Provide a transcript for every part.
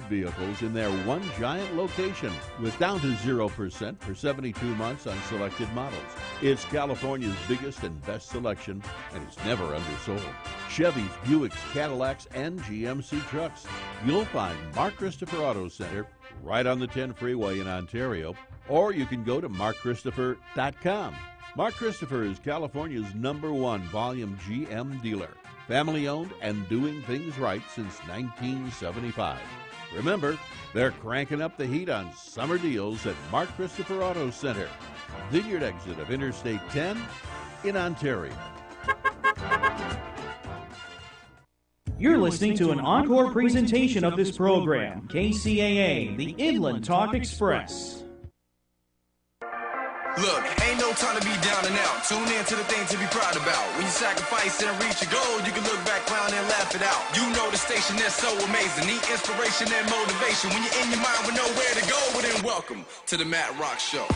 vehicles in their one giant location with down to 0% for 72 months on selected models. It's California's biggest and best selection, and it's never undersold. Chevys, Buicks, Cadillacs, and GMC trucks. You'll find Mark Christopher Auto Center right on the 10 freeway in Ontario, or you can go to markchristopher.com. Mark Christopher is California's #1 volume GM dealer. Family owned and doing things right since 1975. Remember, they're cranking up the heat on summer deals at Mark Christopher Auto Center, Vineyard exit of Interstate 10 in Ontario. You're listening to an encore presentation of this program, KCAA, the Inland Talk Express. Look, ain't no time to be down and out. Tune in to the thing to be proud about. When you sacrifice and reach your goal, you can look back, clown, and laugh it out. You know the station that's so amazing. Need inspiration and motivation. When you're in your mind with nowhere to go, well then welcome to the Matt Rock Show.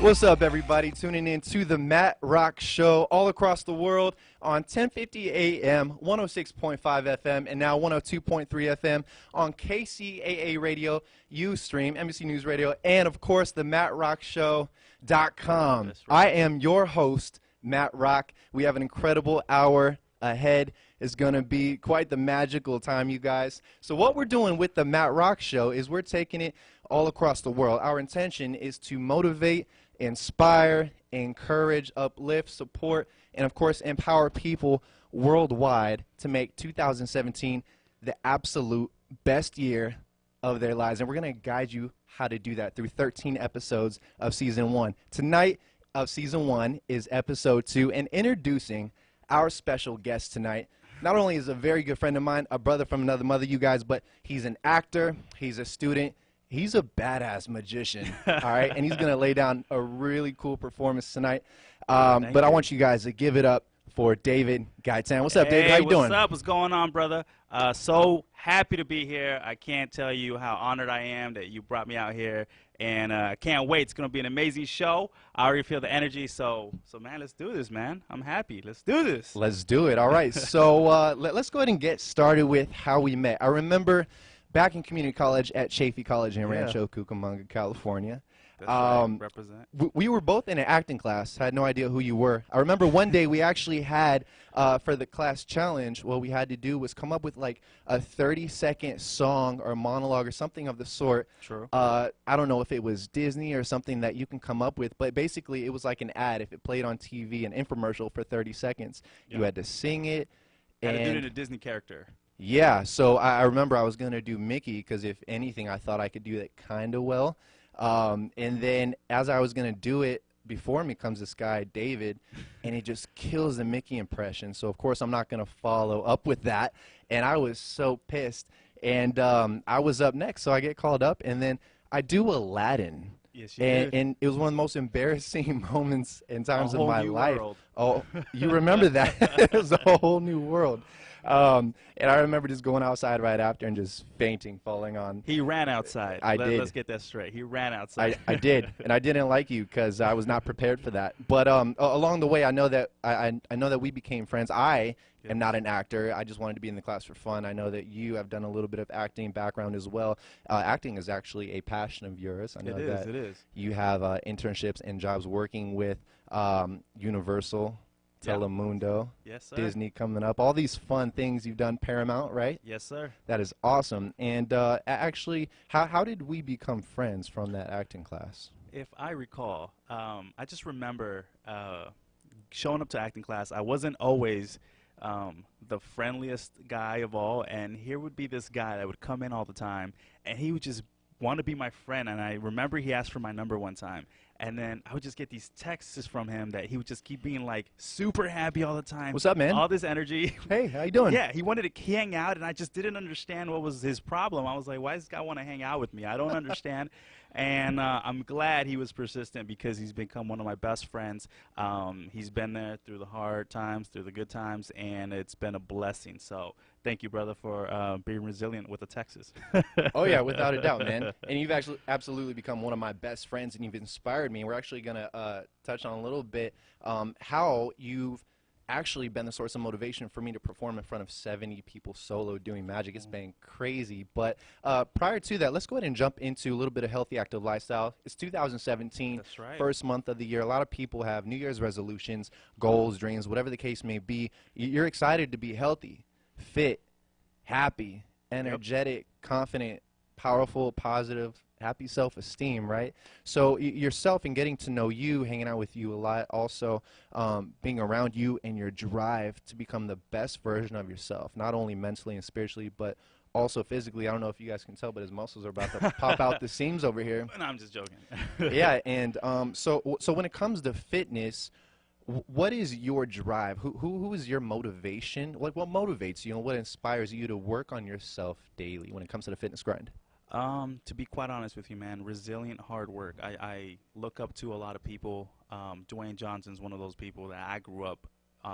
What's up, everybody? Tuning in to the Matt Rock Show all across the world on 1050 AM, 106.5 FM, and now 102.3 FM on KCAA Radio, Ustream, NBC News Radio, and, of course, the MattRockShow.com. Right. I am your host, Matt Rock. We have an incredible hour ahead. It's going to be quite the magical time, you guys. So what we're doing with the Matt Rock Show is we're taking it all across the world. Our intention is to motivate, inspire, encourage, uplift, support, and of course empower people worldwide to make 2017 the absolute best year of their lives. And we're going to guide you how to do that through 13 episodes of Season 1. Tonight of Season 1 is Episode 2, and introducing our special guest tonight. Not only is a very good friend of mine, a brother from another mother, you guys, but he's an actor, he's a student, he's a badass magician, all right? And he's going to lay down a really cool performance tonight. But I want you guys to give it up for David Gaitan. What's up, David? How you doing? What's up? What's going on, brother? So happy to be here. I can't tell you how honored I am that you brought me out here. And I can't wait. It's going to be an amazing show. I already feel the energy. So man, let's do this, man. I'm happy. Let's do this. Let's do it. All right. So let's go ahead and get started with how we met. I remember back in community college at Chaffey College in Rancho Cucamonga, California. That's right. Represent. We were both in an acting class. I had no idea who you were. I remember one day we actually had, for the class challenge, what we had to do was come up with like a 30-second song or monologue or something of the sort. True. I don't know if it was Disney or something that you can come up with, but basically it was like an ad. If it played on TV, an infomercial for 30 seconds, you had to sing it. And do it in a Disney character. Yeah, so I remember I was going to do Mickey because if anything, I thought I could do that kind of well. And then as I was going to do it, before me comes this guy, David, and he just kills the Mickey impression. So, of course, I'm not going to follow up with that. And I was so pissed. And I was up next, so I get called up, and then I do Aladdin. Yes, you did. And it was one of the most embarrassing moments and times of my life. World. Oh, you remember that? It was a whole new world. And I remember just going outside right after and just fainting, falling on. He ran outside. I did. Let's get that straight. He ran outside. I did, and I didn't like you because I was not prepared for that. But along the way, I know that I know that we became friends. I am not an actor. I just wanted to be in the class for fun. I know that you have done a little bit of acting background as well. Acting is actually a passion of yours. I know that it is. You have internships and jobs working with Universal. Telemundo, yes, sir. Disney coming up, all these fun things you've done, Paramount, right? Yes, sir. That is awesome. And actually, how did we become friends from that acting class? If I recall, I just remember showing up to acting class. I wasn't always the friendliest guy of all, and here would be this guy that would come in all the time, and he would just want to be my friend. And I remember he asked for my number one time. And then I would just get these texts from him that he would just keep being like super happy all the time. What's up, man? All this energy. Hey, how you doing? Yeah, he wanted to hang out, and I just didn't understand what was his problem. I was like, why does this guy want to hang out with me? I don't understand. And I'm glad he was persistent because he's become one of my best friends. He's been there through the hard times, through the good times, and it's been a blessing. So thank you, brother, for being resilient with the Texas. Oh, yeah, without a doubt, man. And you've actually absolutely become one of my best friends, and you've inspired me. We're actually going to touch on a little bit how you've actually been the source of motivation for me to perform in front of 70 people solo doing magic. It's been crazy. But prior to that, let's go ahead and jump into a little bit of healthy, active lifestyle. It's 2017, That's right. first month of the year. A lot of people have New Year's resolutions, goals, dreams, whatever the case may be. You're excited to be healthy, fit, happy, energetic, confident, powerful, positive, happy self-esteem, right? So yourself and getting to know you, hanging out with you a lot, also being around you and your drive to become the best version of yourself, not only mentally and spiritually, but also physically. I don't know if you guys can tell, but his muscles are about to pop out the seams over here. No, I'm just joking. Yeah, and so when it comes to fitness, what is your drive? Who is your motivation? Like, what motivates you and what inspires you to work on yourself daily when it comes to the fitness grind? To be quite honest with you, man, resilient hard work. I look up to a lot of people. Dwayne Johnson's one of those people that I grew up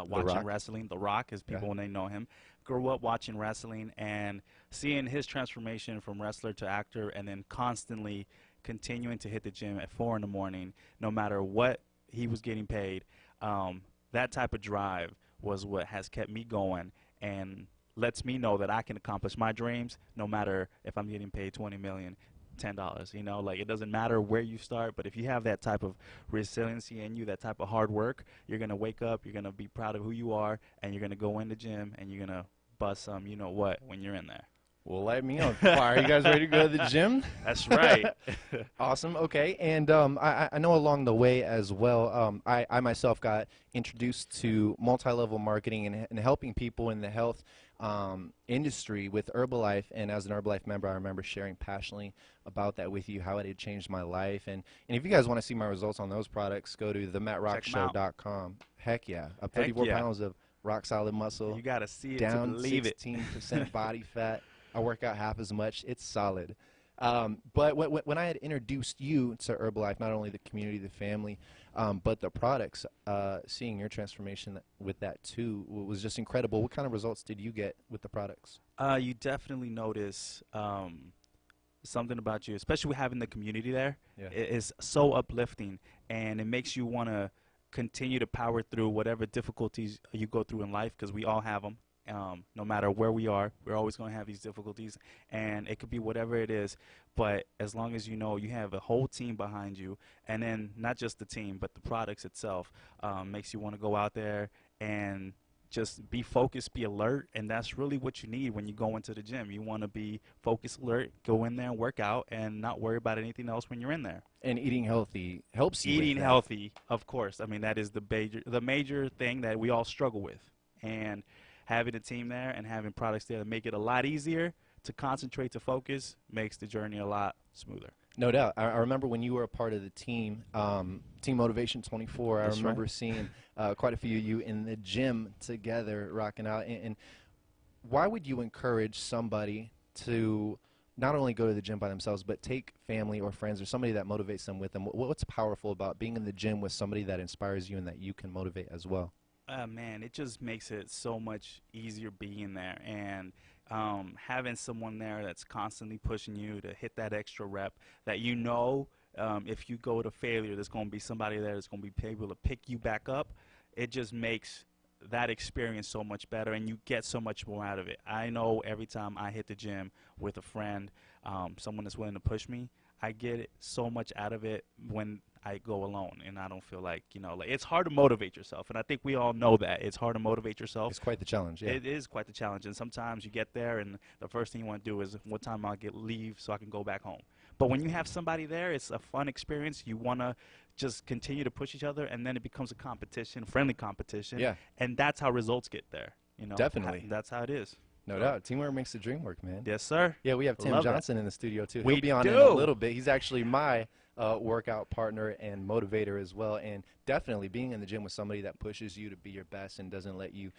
watching wrestling. The Rock, as people when they know him. Grew up watching wrestling and seeing his transformation from wrestler to actor, and then constantly continuing to hit the gym at 4 in the morning, no matter what he was getting paid. That type of drive was what has kept me going and lets me know that I can accomplish my dreams no matter if I'm getting paid $20 million, $10. You know, like, it doesn't matter where you start, but if you have that type of resiliency in you, that type of hard work, you're going to wake up, you're going to be proud of who you are, and you're going to go in the gym and you're going to bust some you know what when you're in there. Well, light me on fire. You guys ready to go to the gym? That's right. Awesome. Okay. And I know along the way as well, I myself got introduced to multi-level marketing and helping people in the health industry with Herbalife. And as an Herbalife member, I remember sharing passionately about that with you, how it had changed my life. And if you guys want to see my results on those products, go to themattrockshow.com. Heck yeah. Up 34 pounds of rock solid muscle. You got to see it down to believe it. 16% body fat. I work out half as much. It's solid. But when I had introduced you to Herbalife, not only the community, the family, but the products, seeing your transformation with that too was just incredible. What kind of results did you get with the products? You definitely notice something about you, especially with having the community there. Yeah. It is so uplifting, and it makes you want to continue to power through whatever difficulties you go through in life, because we all have them. No matter where we are, we're always going to have these difficulties, and it could be whatever it is, but as long as you know you have a whole team behind you, and then not just the team, but the products itself, makes you want to go out there and just be focused, be alert, and that's really what you need when you go into the gym. You want to be focused, alert, go in there and work out, and not worry about anything else when you're in there. And eating healthy helps you Eating with that. healthy, of course. I mean, that is the major thing that we all struggle with, and having a team there and having products there to make it a lot easier to concentrate, to focus, makes the journey a lot smoother. No doubt. I remember when you were a part of the team, Team Motivation 24, I That's remember right. seeing quite a few of you in the gym together rocking out. And why would you encourage somebody to not only go to the gym by themselves, but take family or friends or somebody that motivates them with them? What's powerful about being in the gym with somebody that inspires you and that you can motivate as well? Man, it just makes it so much easier being there, and having someone there that's constantly pushing you to hit that extra rep, that you know, if you go to failure, there's going to be somebody there that's going to be able to pick you back up. It just makes that experience so much better, and you get so much more out of it. I know every time I hit the gym with a friend, someone that's willing to push me, I get so much out of it when I go alone, and I don't feel like, you know, like, it's hard to motivate yourself, and I think we all know that. It's hard to motivate yourself. It's quite the challenge, yeah. It is quite the challenge, and sometimes you get there, and the first thing you want to do is, what time I'll leave so I can go back home. But when you have somebody there, it's a fun experience. You want to just continue to push each other, and then it becomes a competition, friendly competition. Yeah. And that's how results get there. You know, Definitely. That's how it is. No doubt. Teamwork makes the dream work, man. Yes, sir. Yeah, we have Tim Love that. Johnson in the studio, too. We He'll be on in do. a little bit. He's actually my workout partner and motivator as well. And definitely being in the gym with somebody that pushes you to be your best and doesn't let you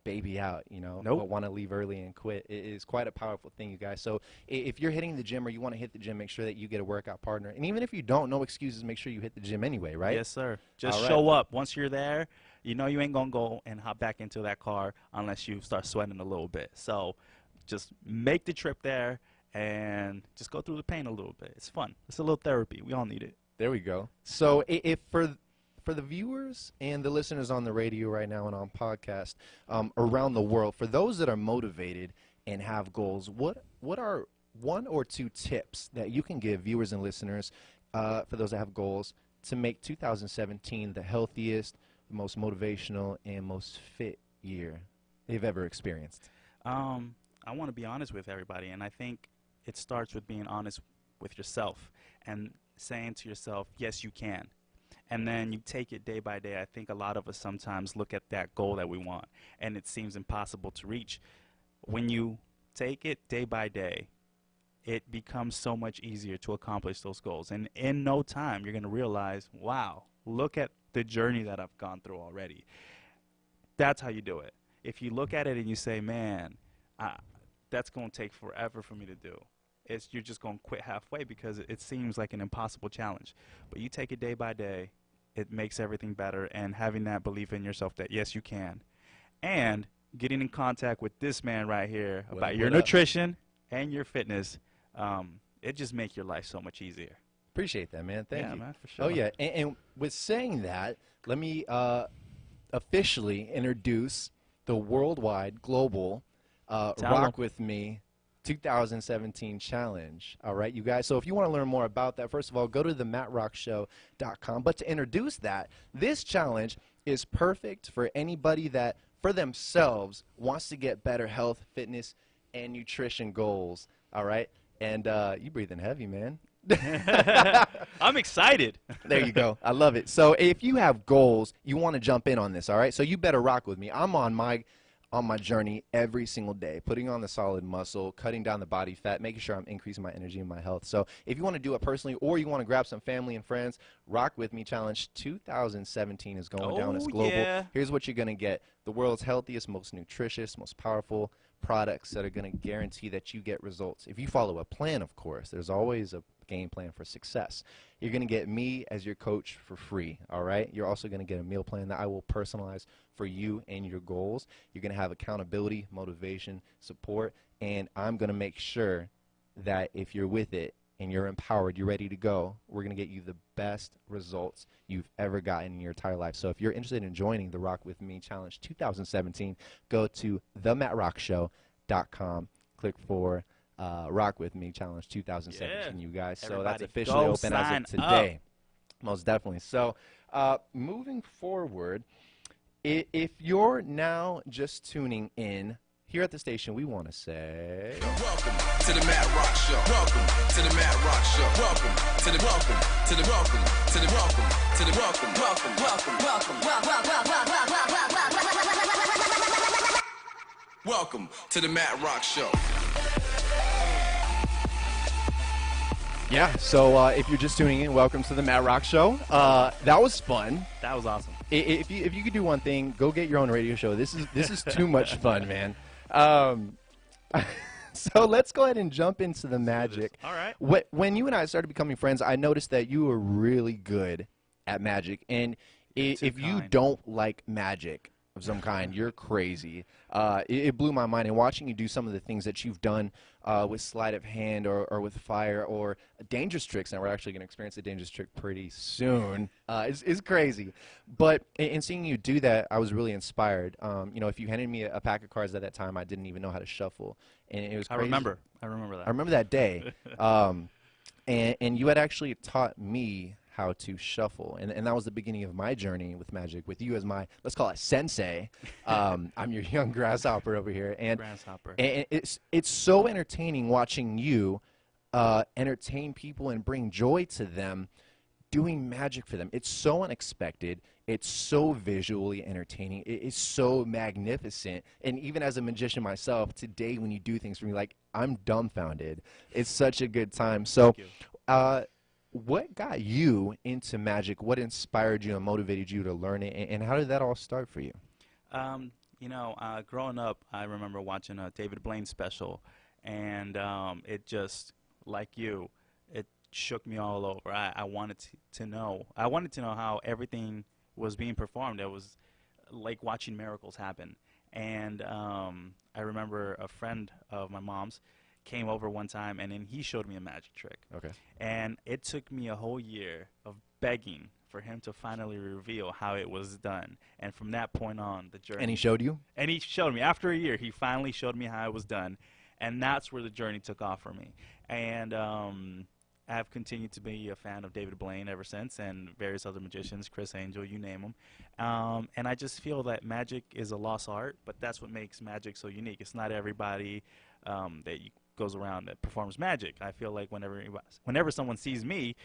baby out, you know, Nope. want to leave early and quit. It is quite a powerful thing, you guys. So if you're hitting the gym or you want to hit the gym, make sure that you get a workout partner. And even if you don't, no excuses, make sure you hit the gym anyway, right? Yes, sir. Just All right. show up. Once you're there, you know you ain't going to go and hop back into that car unless you start sweating a little bit. So just make the trip there and just go through the pain a little bit. It's fun. It's a little therapy. We all need it. There we go. So if for for the viewers and the listeners on the radio right now and on podcast around the world, for those that are motivated and have goals, what are one or two tips that you can give viewers and listeners for those that have goals to make 2017 the healthiest, the most motivational, and most fit year they've ever experienced? I want to be honest with everybody, and I think it starts with being honest with yourself and saying to yourself, yes, you can. And then you take it day by day. I think a lot of us sometimes look at that goal that we want, and it seems impossible to reach. When you take it day by day, it becomes so much easier to accomplish those goals. And in no time, you're going to realize, wow, look at the journey that I've gone through already. That's how you do it. If you look at it and you say, man, that's going to take forever for me to do, you're just going to quit halfway because it seems like an impossible challenge. But you take it day by day, it makes everything better, and having that belief in yourself that, yes, you can. And getting in contact with this man right here about your nutrition and your fitness, it just makes your life so much easier. Appreciate that, man. Thank you. Yeah, man, for sure. Oh, yeah. And with saying that, let me officially introduce the worldwide, global Rock With Me 2017 challenge. All right, you guys. So if you want to learn more about that, first of all, go to thematrockshow.com. But to introduce that, this challenge is perfect for anybody that, for themselves, wants to get better health, fitness, and nutrition goals. All right, and you breathing heavy, man. I'm excited. There you go. I love it. So if you have goals, you want to jump in on this, all right? So you better rock with me. I'm on my journey every single day, putting on the solid muscle, cutting down the body fat, making sure I'm increasing my energy and my health. So if you want to do it personally or you want to grab some family and friends, Rock With Me Challenge 2017 is going down. It's global. Yeah. Here's what you're going to get: the world's healthiest, most nutritious, most powerful products that are going to guarantee that you get results. If you follow a plan, of course, there's always a game plan for success. You're going to get me as your coach for free, all right? You're also going to get a meal plan that I will personalize for you and your goals. You're going to have accountability, motivation, support, and I'm going to make sure that if you're with it and you're empowered, you're ready to go, we're going to get you the best results you've ever gotten in your entire life. So if you're interested in joining the Rock With Me Challenge 2017, go to thematrockshow.com, click for Rock With Me Challenge 2017, you guys. So Everybody that's officially open as of today. Up. Most definitely. So moving forward, if you're now just tuning in, here at the station, we want to say... Welcome to the Matt Rock Show. Welcome to the Matt Rock Show. Welcome to the welcome to the welcome to the welcome to the welcome welcome to the Matt Rock Show. Yeah, so if you're just tuning in, welcome to the Matt Rock Show. That was fun. That was awesome. If you could do one thing, go get your own radio show. This is too much fun, man. So let's go ahead and jump into the magic. All right. When you and I started becoming friends, I noticed that you were really good at magic. And if you don't like magic of some kind, you're crazy. It blew my mind. And watching you do some of the things that you've done with sleight of hand or with fire or dangerous tricks, and we're actually going to experience a dangerous trick pretty soon, is crazy. But in seeing you do that, I was really inspired. You know, if you handed me a pack of cards at that time, I didn't even know how to shuffle. And it was crazy. I remember that. I remember that day. And you had actually taught me how to shuffle, and that was the beginning of my journey with magic, with you as my, let's call it, sensei. I'm your young grasshopper over here, and it's so entertaining watching you entertain people and bring joy to them, doing magic for them. It's so unexpected. It's so visually entertaining. It is so magnificent. And even as a magician myself, today when you do things for me, like, I'm dumbfounded. It's such a good time. So what got you into magic? What inspired you and motivated you to learn it? And how did that all start for you? You know, growing up, I remember watching a David Blaine special, and it just, like you, it shook me all over. I wanted to know. I wanted to know how everything was being performed. It was like watching miracles happen. And I remember a friend of my mom's came over one time, and then he showed me a magic trick. Okay. And it took me a whole year of begging for him to finally reveal how it was done. And from that point on, the journey. And he showed you? And he showed me. After a year, he finally showed me how it was done. And that's where the journey took off for me. And I've continued to be a fan of David Blaine ever since, and various other magicians, Chris Angel, you name them. And I just feel that magic is a lost art, but that's what makes magic so unique. It's not everybody that goes around that performs magic. I feel like whenever someone sees me,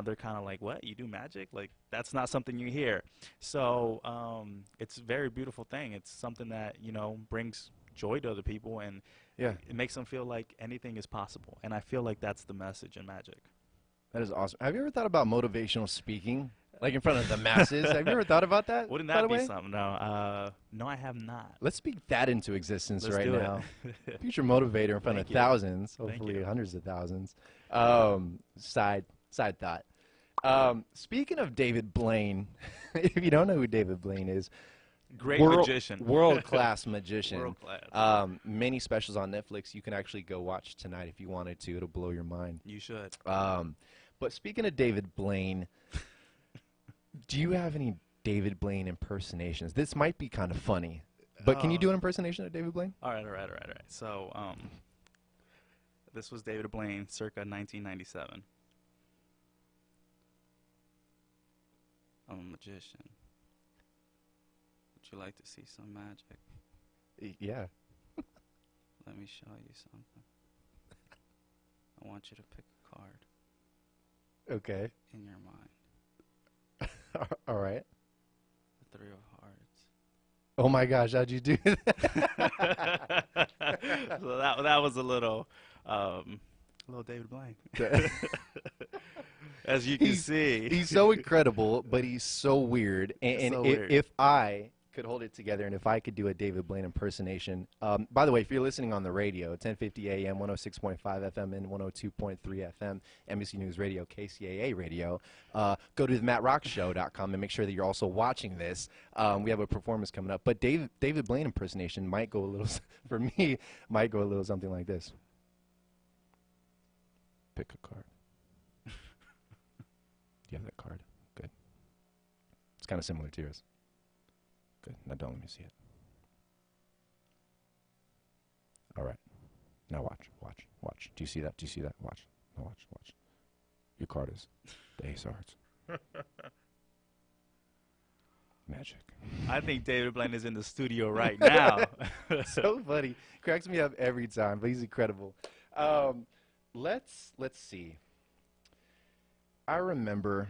they're kind of like, what, you do magic? Like, that's not something you hear. So it's a very beautiful thing. It's something that, you know, brings joy to other people, and it makes them feel like anything is possible. And I feel like that's the message in magic. That is awesome. Have you ever thought about motivational speaking, like in front of the masses? Have you ever thought about that? Wouldn't that be something? No, no, I have not. Let's speak that into existence Let's right do now. it. Future motivator in front of Thank you. thousands, Thank hopefully you. hundreds of thousands. Side thought. Speaking of David Blaine, if you don't know who David Blaine is, Great magician. World-class magician. World-class. Many specials on Netflix. You can actually go watch tonight if you wanted to. It'll blow your mind. You should. But speaking of David Blaine, do you have any David Blaine impersonations? This might be kind of funny, but can you do an impersonation of David Blaine? All right. So this was David Blaine circa 1997. I'm a magician. Would you like to see some magic? Yeah. Let me show you something. I want you to pick a card Okay. in your mind. All right. The 3 of hearts. Oh my gosh, how'd you do that? So that was a little David Blaine. As you can see. He's so incredible, but he's so weird. And So if, weird. if I could hold it together and if I could do a David Blaine impersonation, by the way, if you're listening on the radio, 1050 AM, 106.5 FM, and 102.3 FM, NBC News Radio, KCAA Radio, go to themattrockshow.com and make sure that you're also watching this. We have a performance coming up. But David Blaine impersonation might go a little, for me, might go a little something like this. Pick a card. Do you have that card? Good. It's kind of similar to yours. Good. Now don't let me see it. All right. Now watch. Do you see that? Watch. Now watch. Your card is the Ace of Hearts. Magic. I think David Blaine is in the studio right now. So funny. Cracks me up every time, but he's incredible. Let's see. I remember,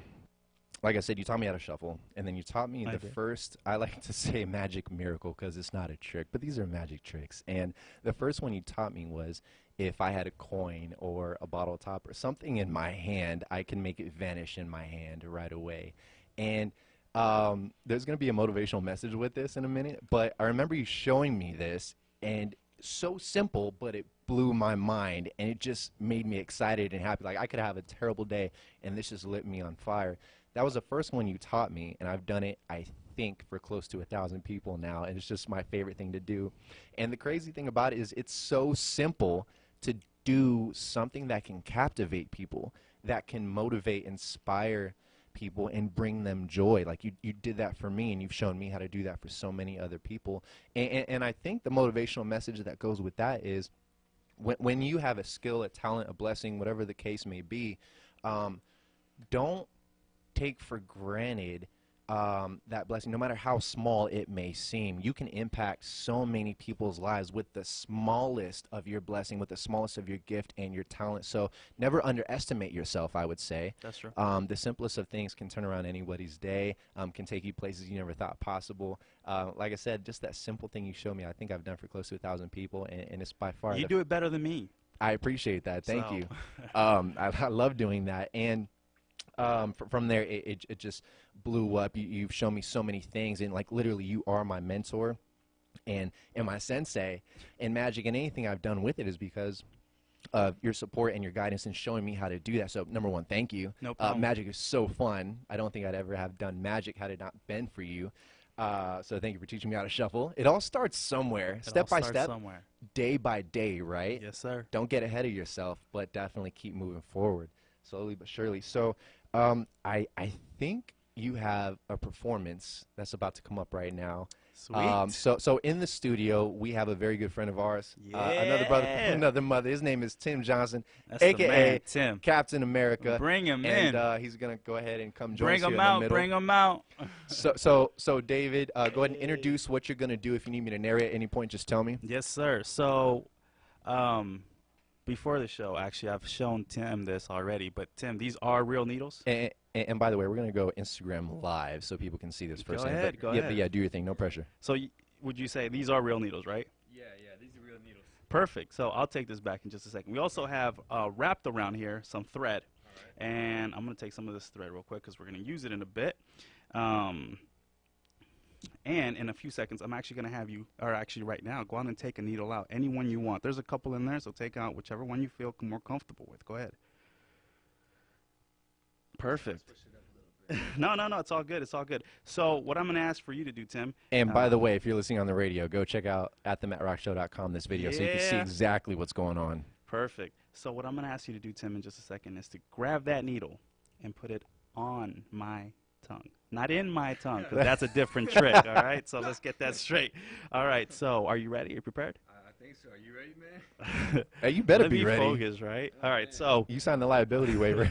like I said, you taught me how to shuffle, and then you taught me the first, I like to say magic miracle because it's not a trick, but these are magic tricks. And the first one you taught me was if I had a coin or a bottle top or something in my hand, I can make it vanish in my hand right away. And there's going to be a motivational message with this in a minute, but I remember you showing me this, and so simple, but it blew my mind, and it just made me excited and happy. Like, I could have a terrible day, and this just lit me on fire. That was the first one you taught me, and I've done it, I think, for close to 1,000 people now, and it's just my favorite thing to do. And the crazy thing about it is it's so simple to do something that can captivate people, that can motivate, inspire people, and bring them joy. Like you did that for me, and you've shown me how to do that for so many other people. And I think the motivational message that goes with that is when you have a skill, a talent, a blessing, whatever the case may be, don't take for granted that blessing, no matter how small it may seem. You can impact so many people's lives with the smallest of your blessing, with the smallest of your gift and your talent. So never underestimate yourself, I would say. That's true. The simplest of things can turn around anybody's day, can take you places you never thought possible. Like I said, just that simple thing you showed me, I think I've done for close to 1,000 people, and it's by far. You do it better than me. I appreciate that. Thank So. you. I love doing that. And from there, it just blew up. You've shown me so many things, and like literally, you are my mentor and my sensei in magic. And anything I've done with it is because of your support and your guidance and showing me how to do that. So number one, thank you. No problem. Magic is so fun. I don't think I'd ever have done magic had it not been for you. So thank you for teaching me how to shuffle. It all starts somewhere, step by step, somewhere. day by day, right? Yes, sir. Don't get ahead of yourself, but definitely keep moving forward, slowly but surely. So I think you have a performance that's about to come up right now. Sweet. So in the studio, we have a very good friend of ours, Yeah. another brother, another mother. His name is Tim Johnson, That's the a.k.a. man, Tim. Captain America. Bring him and, in. he's going to go ahead and come join Bring us here him in the out. middle. Bring him out. So David, go ahead and introduce what you're going to do. If you need me to narrate at any point, just tell me. Yes, sir. So, before the show, actually, I've shown Tim this already. But Tim, these are real needles. And by the way, we're going to go Instagram live so people can see this firsthand. ahead, But go yeah, ahead. But yeah, do your thing. No pressure. So, would you say these are real needles, right? Yeah, these are real needles. Perfect. So I'll take this back in just a second. We also have wrapped around here some thread, and I'm going to take some of this thread real quick because we're going to use it in a bit. And in a few seconds, I'm actually going to have you, or actually right now, go on and take a needle out, any one you want. There's a couple in there, so take out whichever one you feel more comfortable with. Go ahead. Perfect. No, it's all good. It's all good. So what I'm going to ask for you to do, Tim. And by the way, if you're listening on the radio, go check out @themattrockshow.com this video so you can see Yeah. exactly what's going on. Perfect. So what I'm going to ask you to do, Tim, in just a second is to grab that needle and put it on my tongue. Not in my tongue, because that's a different trick, all right? So let's get that straight. All right, so are you ready? Are you prepared? I think so. Are you ready, man? Hey, you better Let be me ready. focus, right? All right, so You signed the liability waiver.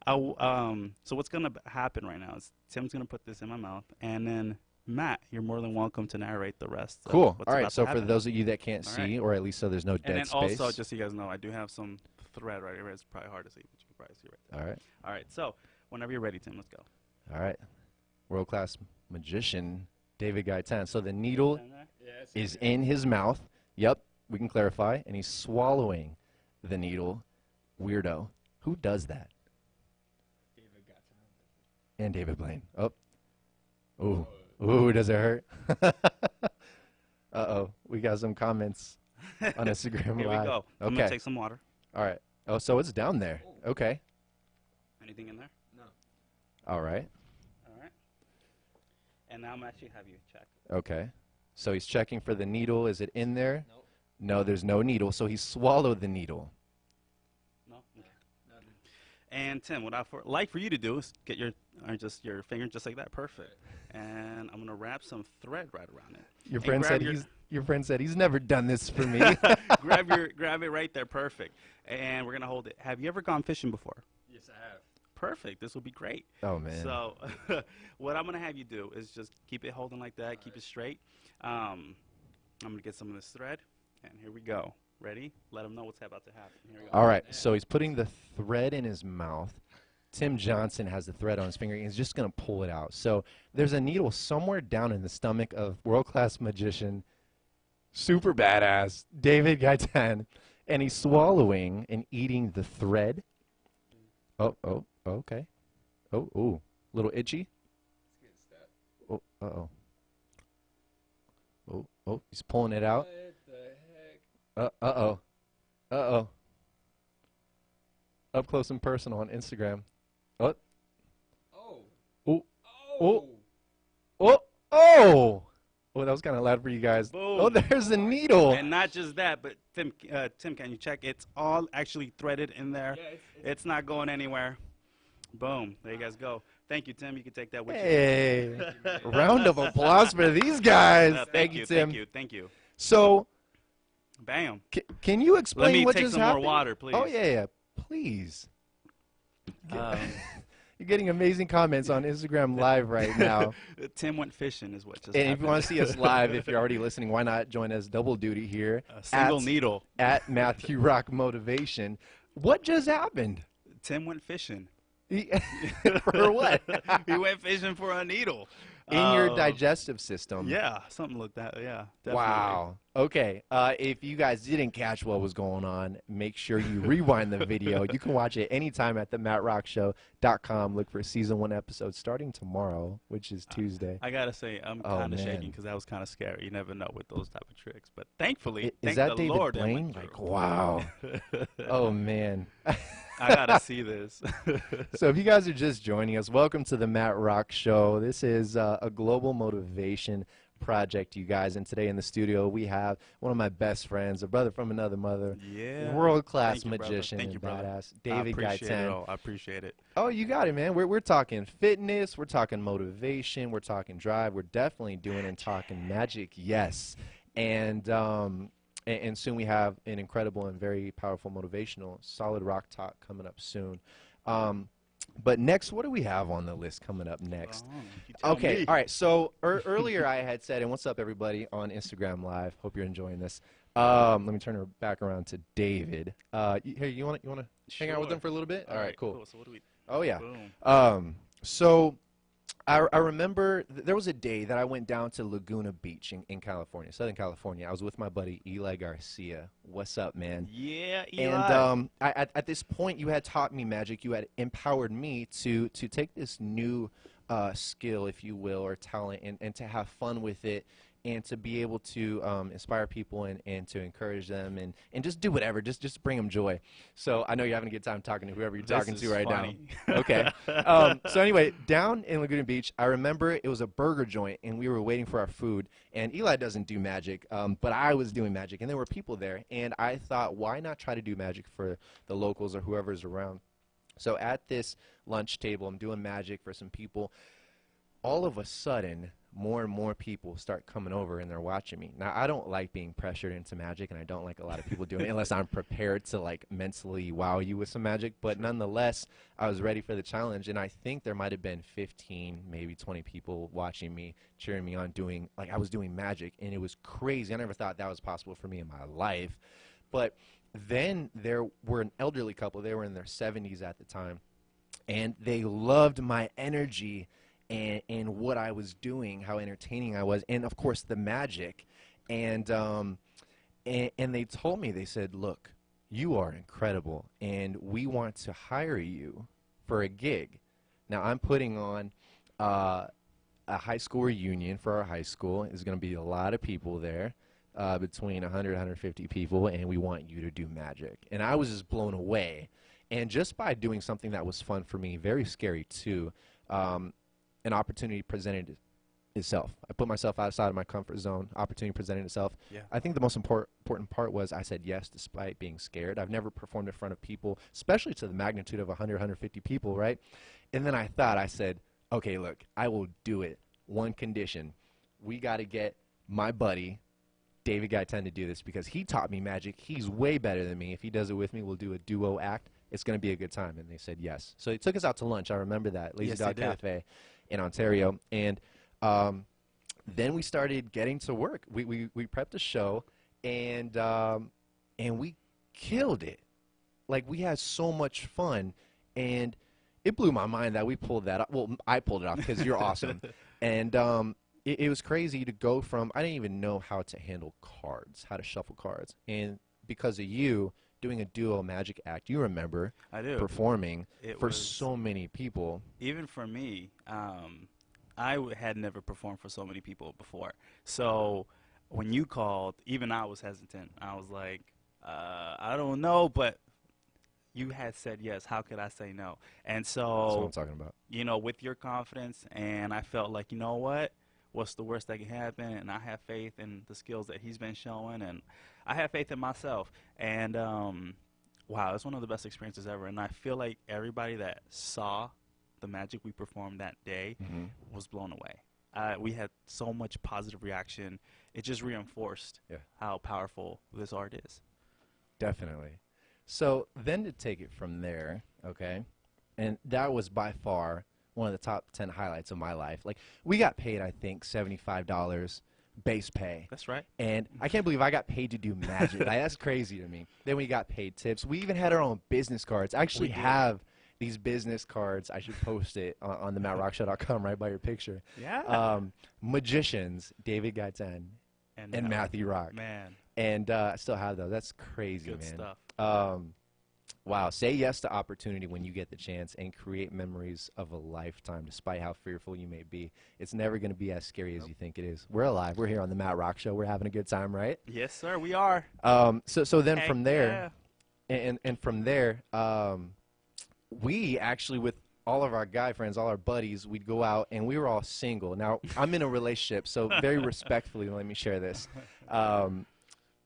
so what's going to happen right now is Tim's going to put this in my mouth, and then Matt, you're more than welcome to narrate the rest. of Cool. what's All right. about So to for happen. those of you that can't All see, or at least so there's no And dead then space. also, just so you guys know, I do have some thread right here. It's probably hard to see, but you can probably see right there. All right. All right, so whenever you're ready, Tim, let's go. All right. World-class magician David Gaitan. So the needle is in his mouth. Yep. We can clarify. And he's swallowing the needle. Weirdo. Who does that? And David Blaine. Oh. Ooh. Ooh, does it hurt? Uh-oh. We got some comments on Instagram Here Live. we go. I'm Okay. going to take some water. All right. Oh, so it's down there. Okay. Anything in there? No. All right. All right. And now I'm actually have you check. Okay. So he's checking for the needle. Is it in there? Nope. No, there's no needle. So he swallowed the needle. No? Okay. And Tim, what I'd like for you to do is get your finger just like that. Perfect. And I'm going to wrap some thread right around it. Your And friend grab said your friend said he's never done this for me. grab it right there. Perfect. And we're going to hold it. Have you ever gone fishing before? Yes, I have. Perfect. This will be great. Oh man. So what I'm going to have you do is just keep it holding like that. Keep it straight. I'm going to get some of this thread. And here we go. Ready? Let them know what's about to happen. Here we go. All right. So he's putting the thread in his mouth. Tim Johnson has the thread on his finger. He's just going to pull it out. So there's a needle somewhere down in the stomach of world-class magician, super badass, David Gaitan. And he's swallowing and eating the thread. Oh, okay. Oh, ooh. Little itchy. Oh, uh-oh. Oh, he's pulling it out. What the heck? Uh-oh. Uh-oh. Up close and personal on Instagram. Oh. Oh. Oh. Oh. Oh. Oh. Oh, that was kind of loud for you guys. Boom. Oh, there's the needle. And not just that, but Tim, can you check? It's all actually threaded in there. Yeah, It's not going anywhere. Boom. There you guys go. Thank you, Tim. You can take that with you. Hey. Round of applause for these guys. Thank you, Tim. Thank you. So, Bam. can you explain Let me what take just some happened? more water, please. Oh, yeah. Please. Um, You're getting amazing comments on Instagram Live right now. Tim went fishing is what just And if happened. you want to see us live, if you're already listening, why not join us double duty here A single at, needle. at Matthew Rock Motivation. What just happened? Tim went fishing. For what? He went fishing for a needle. In your digestive system. Yeah, something like that. Yeah. Definitely. Wow. Okay. If you guys didn't catch what was going on, make sure you rewind the video. You can watch it anytime at themattrockshow.com. Look for season 1 episode starting tomorrow, which is Tuesday. I gotta say, I'm Oh, kind of man. shaking because that was kind of scary. You never know with those type of tricks. But thankfully, Is thank that the David Lord, it Blaine? went Like, through. wow. Oh, man. I gotta see this. So if you guys are just joining us, welcome to the Matt Rock Show. This is a global motivation project, you guys. And today in the studio, we have one of my best friends, a brother from another mother, Yeah. world-class Thank you, brother. magician Thank you, and brother. badass, I David appreciate it Gaitan. all. I appreciate it. Oh, you got it, man. We're talking fitness, we're talking motivation, we're talking drive, we're definitely doing and talking magic, yes. And soon we have an incredible and very powerful motivational solid rock talk coming up soon. But next, what do we have on the list coming up next? You tell Okay, me. all right. So earlier I had said, and what's up, everybody, on Instagram Live. Hope you're enjoying this. Let me turn her back around to David. Hey, you want to hang out with Sure. them for a little bit? All right, cool. So what do we? Oh yeah. Boom. So I remember there was a day that I went down to Laguna Beach in California, Southern California. I was with my buddy Eli Garcia. What's up, man? Yeah, Eli. And at this point, you had taught me magic. You had empowered me to take this new skill, if you will, or talent, and to have fun with it, and to be able to inspire people and to encourage them and just do whatever, just bring them joy. So I know you're having a good time talking to whoever you're talking to right funny. now. Okay. So anyway, down in Laguna Beach, I remember it was a burger joint, and we were waiting for our food. And Eli doesn't do magic, but I was doing magic, and there were people there. And I thought, why not try to do magic for the locals or whoever's around? So at this lunch table, I'm doing magic for some people. All of a sudden, more and more people start coming over and they're watching me. Now, I don't like being pressured into magic, and I don't like a lot of people doing it unless I'm prepared to like mentally wow you with some magic. But nonetheless, I was ready for the challenge, and I think there might have been 15, maybe 20 people watching me, cheering me on, doing like I was doing magic, and it was crazy. I never thought that was possible for me in my life. But then there were an elderly couple. They were in their 70s at the time, and they loved my energy and what I was doing, how entertaining I was, and of course the magic. And they told me, they said, look, you are incredible, and we want to hire you for a gig. Now I'm putting on a high school reunion for our high school. There's going to be a lot of people there, between 100 150 people, and we want you to do magic. And I was just blown away. And just by doing something that was fun for me, very scary too, an opportunity presented itself. I put myself outside of my comfort zone. Opportunity presented itself. Yeah. I think the most important part was I said yes despite being scared. I've never performed in front of people, especially to the magnitude of 100, 150 people, right? And then I said, okay, look, I will do it. One condition. We got to get my buddy, David Gaitan, to do this because he taught me magic. He's way better than me. If he does it with me, we'll do a duo act. It's going to be a good time. And they said yes. So they took us out to lunch. I remember that. Lazy Dog Cafe in Ontario. And then we started getting to work. We prepped a show, and we killed it. Like, we had so much fun. And it blew my mind that we pulled that off. Well, I pulled it off because you're awesome. And it was crazy to go from, I didn't even know how to handle cards, how to shuffle cards. And because of you doing a duo magic act, you remember I do. performing for so many people. Even for me, I had never performed for so many people before. So when you called, even I was hesitant. I was like, I don't know, but you had said yes. How could I say no? And so, That's what I'm talking about. You know, with your confidence, and I felt like, you know what? What's the worst that can happen? And I have faith in the skills that he's been showing, and I have faith in myself. And wow, it's one of the best experiences ever. And I feel like everybody that saw the magic we performed that day was blown away. We had so much positive reaction. It just reinforced how powerful this art is. Definitely. So then to take it from there, okay, and that was by far one of the top 10 highlights of my life. Like, we got paid, I think, $75 base pay. That's right. And I can't believe I got paid to do magic. Like, that's crazy to me. Then we got paid tips. We even had our own business cards. I actually have these business cards. I should post it on the mattrockshow.com right by your picture. Yeah. Magicians, David Gaitan and Matthew Rock. Man. And I still have those. That's crazy, Good man. stuff. Wow. Say yes to opportunity when you get the chance and create memories of a lifetime, despite how fearful you may be. It's never going to be as scary as you think it is. We're alive. We're here on the Matt Rock Show. We're having a good time, right? Yes, sir. We are. So then Heck from there, and from there, we actually, with all of our guy friends, all our buddies, we'd go out, and we were all single. Now, I'm in a relationship, so very respectfully, let me share this.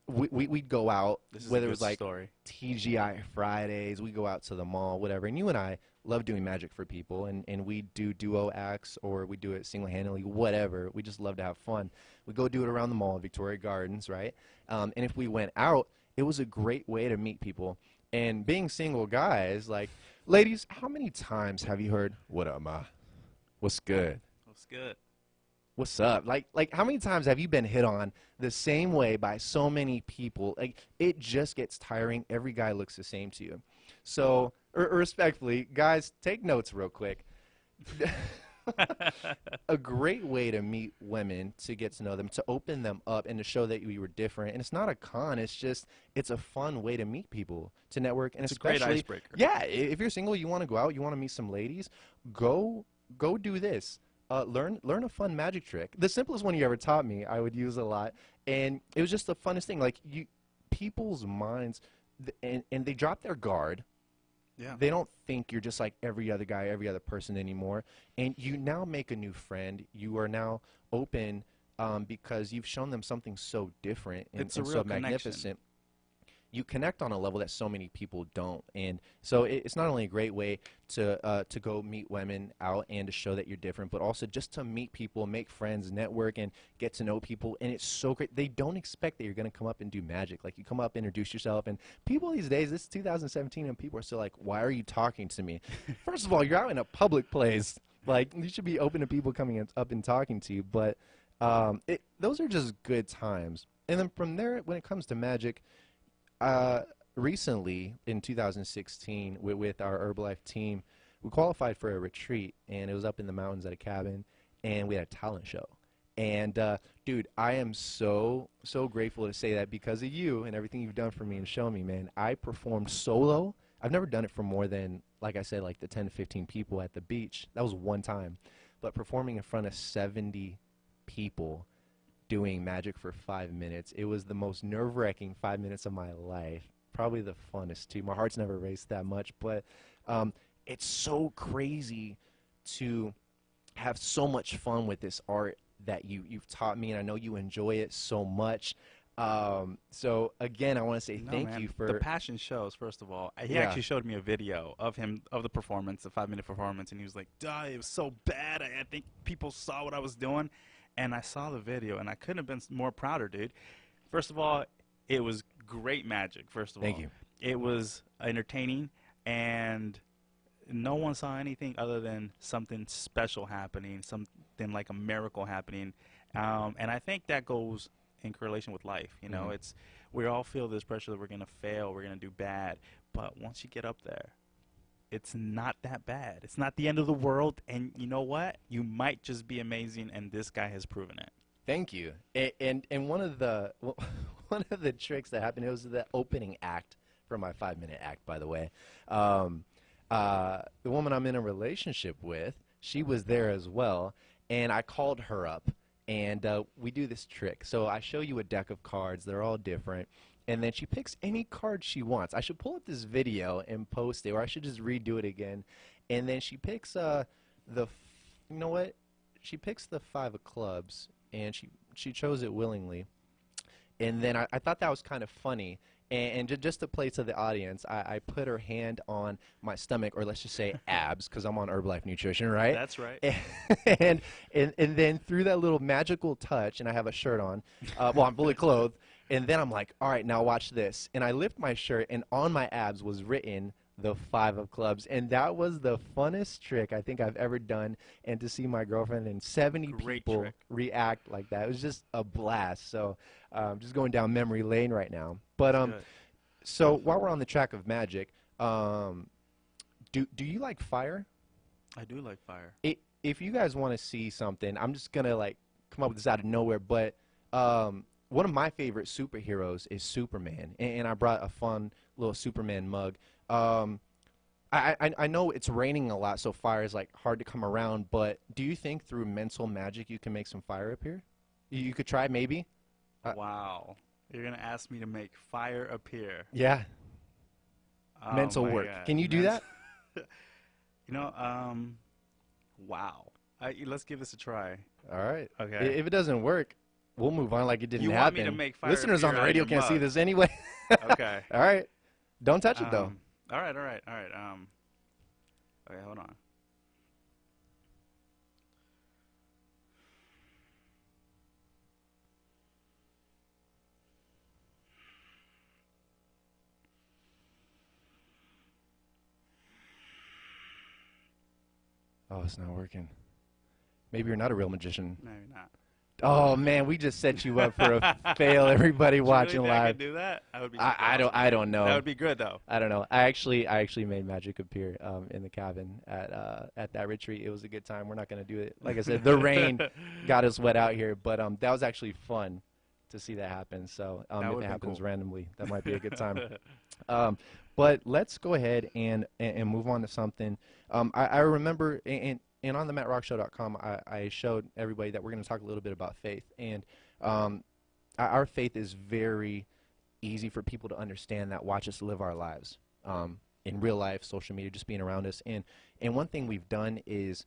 We'd go out, This is whether a it was good like story. TGI Fridays, we go out to the mall, whatever. And you and I love doing magic for people, and we do duo acts, or we do it single-handedly, whatever. We just love to have fun. We go do it around the mall, Victoria Gardens, right? And if we went out, it was a great way to meet people. And being single guys, like, ladies, how many times have you heard, "What up, ma? What's good? That's good. What's up?" Like how many times have you been hit on the same way by so many people? Like, it just gets tiring. Every guy looks the same to you. So, respectfully, guys, take notes real quick. A great way to meet women, to get to know them, to open them up, and to show that you were different. And it's not a con. It's a fun way to meet people, to network, and It's a especially great icebreaker. Yeah, if you're single, you want to go out, you want to meet some ladies, go do this. Learn a fun magic trick. The simplest one you ever taught me, I would use a lot, and it was just the funnest thing. Like, people's minds, and they drop their guard. Yeah. They don't think you're just like every other guy, every other person anymore. And you now make a new friend. You are now open because you've shown them something so different and, It's a and real so connection. magnificent. You connect on a level that so many people don't. And so it's not only a great way to go meet women out and to show that you're different, but also just to meet people, make friends, network, and get to know people. And it's so great. They don't expect that you're going to come up and do magic. Like, you come up, introduce yourself, and people these days, this is 2017, and people are still like, "Why are you talking to me?" First of all, you're out in a public place. Like, you should be open to people coming up and talking to you. But those are just good times. And then from there, when it comes to magic, recently in 2016 with our Herbalife team, we qualified for a retreat, and it was up in the mountains at a cabin, and we had a talent show. And dude, I am so grateful to say that because of you and everything you've done for me and shown me, man. I performed solo. I've never done it for more than, like I said, like the 10 to 15 people at the beach. That was one time. But performing in front of 70 people, doing magic for 5 minutes, it was the most nerve-wracking 5 minutes of my life. Probably the funnest too. My heart's never raced that much, but it's so crazy to have so much fun with this art that you've taught me, and I know you enjoy it so much. So again, I want to say thank you for the passion shows. First of all, he Yeah. actually showed me a video of the performance, the 5-minute performance, and he was like, "Duh, it was so bad. I think people saw what I was doing." And I saw the video, and I couldn't have been more prouder, dude. First of all, it was great magic, first of all. Thank you. It was entertaining, and no one saw anything other than something special happening, something like a miracle happening. And I think that goes in correlation with life. You know, we all feel this pressure that we're going to fail, we're going to do bad. But once you get up there, it's not that bad. It's not the end of the world, and you know what? You might just be amazing, and this guy has proven it. Thank you. And one of the one of the tricks that happened, it was the opening act for my 5-minute act, by the way. The woman I'm in a relationship with, she was there as well, and I called her up, and we do this trick. So I show you a deck of cards. They're all different. And then she picks any card she wants. I should pull up this video and post it, or I should just redo it again. And then she picks you know what? She picks the 5 of clubs, and she chose it willingly. And then I thought that was kind of funny. And just to play to the audience, I put her hand on my stomach, or let's just say abs, because I'm on Herbalife Nutrition, right? That's right. And then through that little magical touch, and I have a shirt on, well, I'm fully clothed, and then I'm like, all right, now watch this. And I lift my shirt, and on my abs was written the 5 of clubs. And that was the funnest trick I think I've ever done. And to see my girlfriend and 70 Great people trick. react like that, it was just a blast. So I'm just going down memory lane right now. But Good. so while we're on the track of magic, do you like fire? I do like fire. If you guys want to see something, I'm just gonna like come up with this out of nowhere, but one of my favorite superheroes is Superman, and I brought a fun little Superman mug. I know it's raining a lot, so fire is like hard to come around, but do you think through mental magic you can make some fire appear? You could try, maybe? Wow. You're going to ask me to make fire appear. Yeah. Oh Mental my work. God. Can you do that? You know, wow. Let's give this a try. All right. Okay. If it doesn't work, we'll move on like it didn't You happen. want me to make fire Listeners on appear the out of radio your can't see mug. this anyway. Okay. All right. Don't touch it, though. All right. Okay, hold on. Oh, it's not working. Maybe you're not a real magician. No, you're not. Oh man, we just set you up for a fail. Everybody watching really think I live. could do that? I would be. I don't know. That would be good though. I don't know. I actually made magic appear in the cabin at that retreat. It was a good time. We're not gonna do it. Like I said, the rain got us wet out here, but that was actually fun to see that happen. So if it happens randomly, that might be a good time. But let's go ahead and move on to something. I remember and on the MattRockShow.com, I showed everybody that we're going to talk a little bit about faith. And our faith is very easy for people to understand that watch us live our lives in real life, social media, just being around us. And one thing we've done is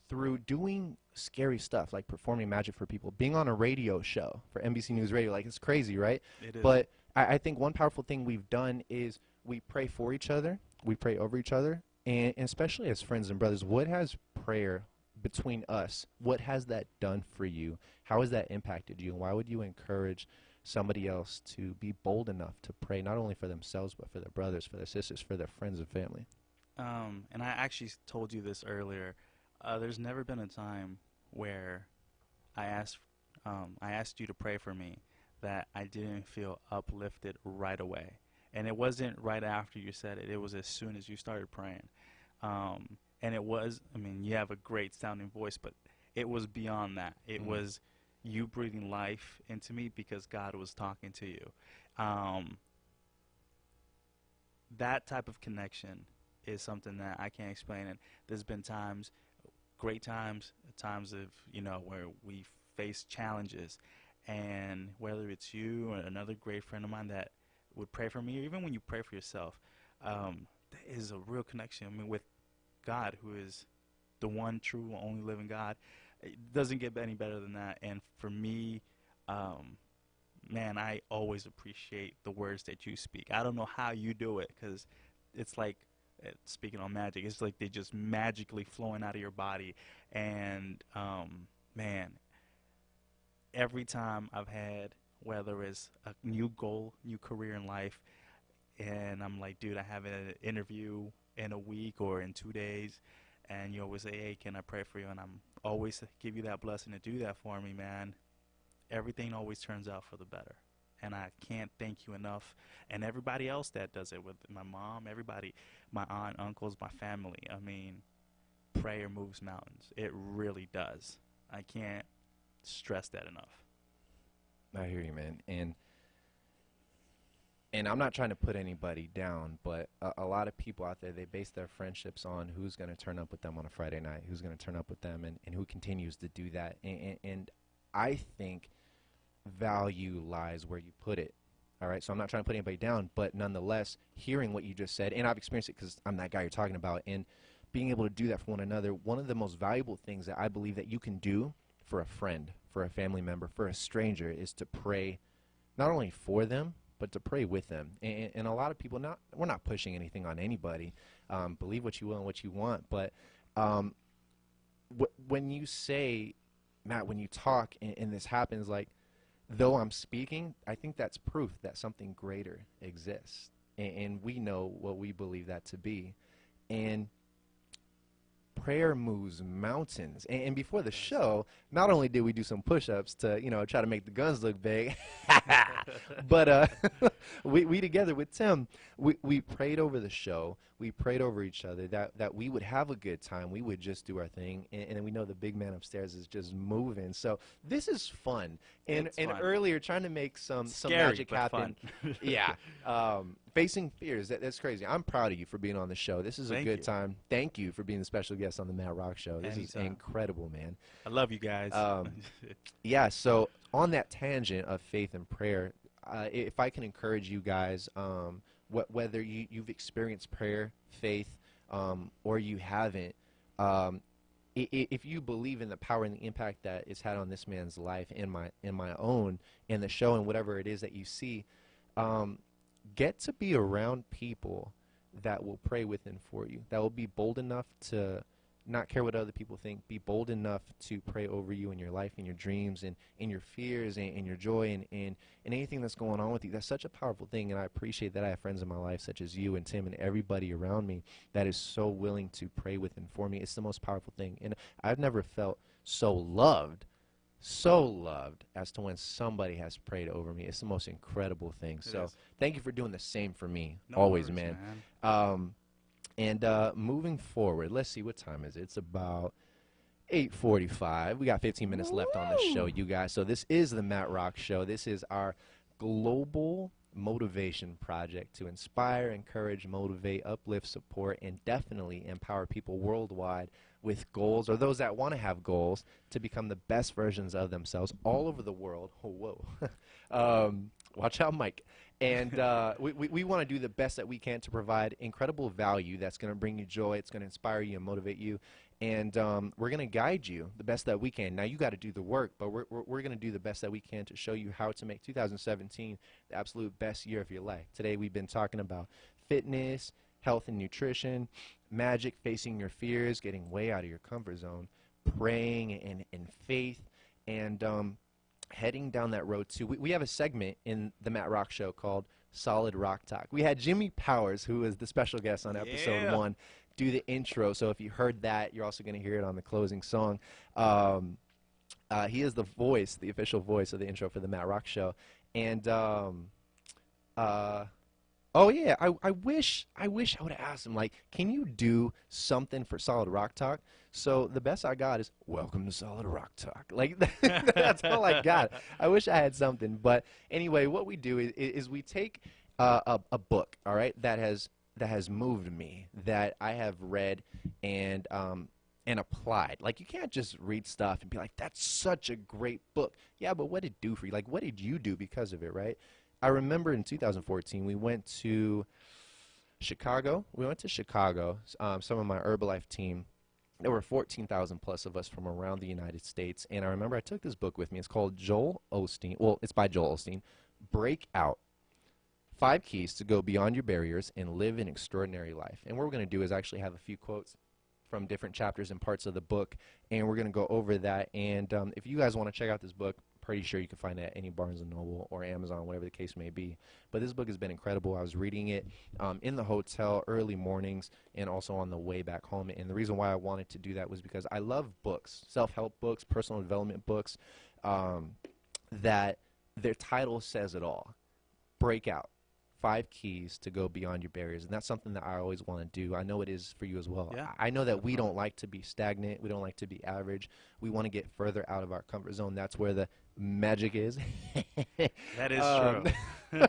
through doing scary stuff like performing magic for people, being on a radio show for NBC News Radio, like it's crazy, right? It is. But I think one powerful thing we've done is we pray for each other, we pray over each other, and especially as friends and brothers, what has prayer between us, what has that done for you? How has that impacted you? And why would you encourage somebody else to be bold enough to pray not only for themselves but for their brothers, for their sisters, for their friends and family? And I actually told you this earlier. There's never been a time where I asked you to pray for me that I didn't feel uplifted right away. And it wasn't right after you said it. It was as soon as you started praying. And it was, I mean, you have a great sounding voice, but it was beyond that. It was you breathing life into me because God was talking to you. That type of connection is something that I can't explain. And there's been times, great times, times of, where we face challenges. And whether it's you or another great friend of mine that would pray for me, or even when you pray for yourself, there is a real connection. I mean, with God, who is the one true, only living God. It doesn't get any better than that. And for me, man, I always appreciate the words that you speak. I don't know how you do it, because it's like, speaking on magic, it's like they just magically flowing out of your body. And, man, every time I've had, whether it's a new goal, new career in life, and I'm like, dude, I have an interview in a week or in 2 days, and you always say, hey, can I pray for you? And I'm always give you that blessing to do that for me, man. Everything always turns out for the better. And I can't thank you enough. And everybody else that does it, with my mom, everybody, my aunt, uncles, my family. I mean, prayer moves mountains. It really does. I can't stress that enough. I hear you, man. And I'm not trying to put anybody down, but a lot of people out there, they base their friendships on who's going to turn up with them on a Friday night, who's going to turn up with them, and who continues to do that. And I think value lies where you put it. All right, so I'm not trying to put anybody down, but nonetheless, hearing what you just said, and I've experienced it because I'm that guy you're talking about, and being able to do that for one another, one of the most valuable things that I believe that you can do for a friend, for a family member, for a stranger, is to pray not only for them, but to pray with them. And a lot of people, we're not pushing anything on anybody. Believe what you will and what you want. But when you say, Matt, when you talk and this happens, like, though I'm speaking, I think that's proof that something greater exists. And we know what we believe that to be. And prayer moves mountains. And before the show, not only did we do some push-ups to, try to make the guns look big, but we together with Tim, we prayed over the show. We prayed over each other that we would have a good time. We would just do our thing. And then we know the big man upstairs is just moving. So this is fun. And Fun. Earlier, trying to make some Scary, magic but happen. fun. Yeah. Facing fears. That's crazy. I'm proud of you for being on the show. This is a Thank good you. time. Thank you for being the special guest on the Matt Rock Show. This is Anytime. incredible, man. I love you guys. Yeah, so on that tangent of faith and prayer, if I can encourage you guys, whether you've experienced prayer, faith, or you haven't, if you believe in the power and the impact that it's had on this man's life and my own, and the show and whatever it is that you see, get to be around people that will pray with and for you, that will be bold enough to not care what other people think, be bold enough to pray over you in your life and your dreams and in your fears and your joy and anything that's going on with you. That's such a powerful thing, and I appreciate that I have friends in my life such as you and Tim and everybody around me that is so willing to pray with and for me. It's the most powerful thing, and I've never felt so loved as to when somebody has prayed over me. It's the most incredible thing. So thank you for doing the same for me. No always, worries, man. And moving forward, let's see, what time is it? It's about 8:45. We got 15 minutes left on the show, you guys. So this is the Matt Rock Show. This is our global motivation project to inspire, encourage, motivate, uplift, support, and definitely empower people worldwide with goals, or those that want to have goals, to become the best versions of themselves all over the world. Oh, whoa. Watch out, Mike. And we want to do the best that we can to provide incredible value that's going to bring you joy, it's going to inspire you and motivate you, and we're going to guide you the best that we can. Now, you got to do the work, but we're going to do the best that we can to show you how to make 2017 the absolute best year of your life. Today, we've been talking about fitness, health and nutrition, magic, facing your fears, getting way out of your comfort zone, praying and faith, and heading down that road too. We have a segment in the Matt Rock Show called Solid Rock Talk. We had Jimmy Powers, who was the special guest on episode 1, do the intro. So if you heard that, you're also going to hear it on the closing song. He is the voice, the official voice of the intro for the Matt Rock Show. And oh yeah, I wish I would have asked him, like, can you do something for Solid Rock Talk? So the best I got is, welcome to Solid Rock Talk. Like, that's all I got. I wish I had something. But anyway, what we do is we take a book, all right, that has moved me, that I have read and applied. Like, you can't just read stuff and be like, that's such a great book. Yeah, but what did it do for you? Like, what did you do because of it, right? I remember in 2014, we went to Chicago. Some of my Herbalife team. There were 14,000 plus of us from around the United States. And I remember I took this book with me. It's called Joel Osteen. Well, it's by Joel Osteen. Break Out. 5 Keys to Go Beyond Your Barriers and Live an Extraordinary Life. And what we're going to do is actually have a few quotes from different chapters and parts of the book. And we're going to go over that. And if you guys want to check out this book, pretty sure you can find it at any Barnes & Noble or Amazon, whatever the case may be. But this book has been incredible. I was reading it in the hotel early mornings and also on the way back home. And the reason why I wanted to do that was because I love books, self-help books, personal development books, that their title says it all. Break Out. 5 keys to go beyond your barriers. And that's something that I always want to do. I know it is for you as well. Yeah. I know that we don't like to be stagnant. We don't like to be average. We want to get further out of our comfort zone. That's where the magic is. That is true.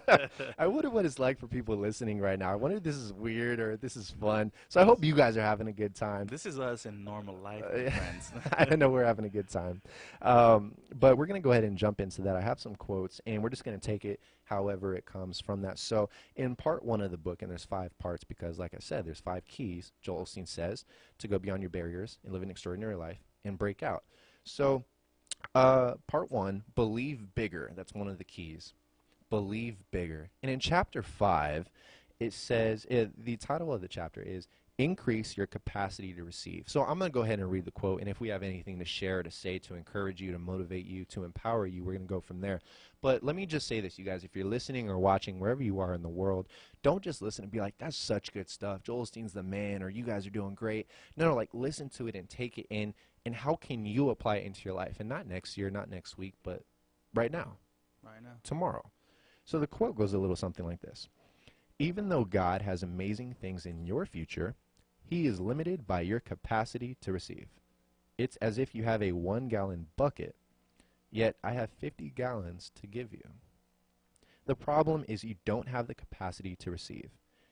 I wonder what it's like for people listening right now. I wonder if this is weird or if this is fun. So I hope you guys are having a good time. This is us in normal life, friends. I know we're having a good time. But we're going to go ahead and jump into that. I have some quotes, and we're just going to take it however it comes from that. So in part 1 of the book, and there's 5 parts because, like I said, there's 5 keys, Joel Osteen says, to go beyond your barriers and live an extraordinary life and break out. So part 1, believe bigger. That's one of the keys. Believe bigger. And in chapter 5, it says, the title of the chapter is Increase Your Capacity to Receive. So I'm going to go ahead and read the quote, and if we have anything to share, to say, to encourage you, to motivate you, to empower you, we're going to go from there. But let me just say this, you guys. If you're listening or watching, wherever you are in the world, don't just listen and be like, that's such good stuff. Joel Osteen's the man, or you guys are doing great. No, like, listen to it and take it in, and how can you apply it into your life? And not next year, not next week, but right now. Right now. Tomorrow. So the quote goes a little something like this. Even though God has amazing things in your future, He is limited by your capacity to receive. It's as if you have a 1-gallon bucket, yet I have 50 gallons to give you. The problem is you don't have the capacity to receive.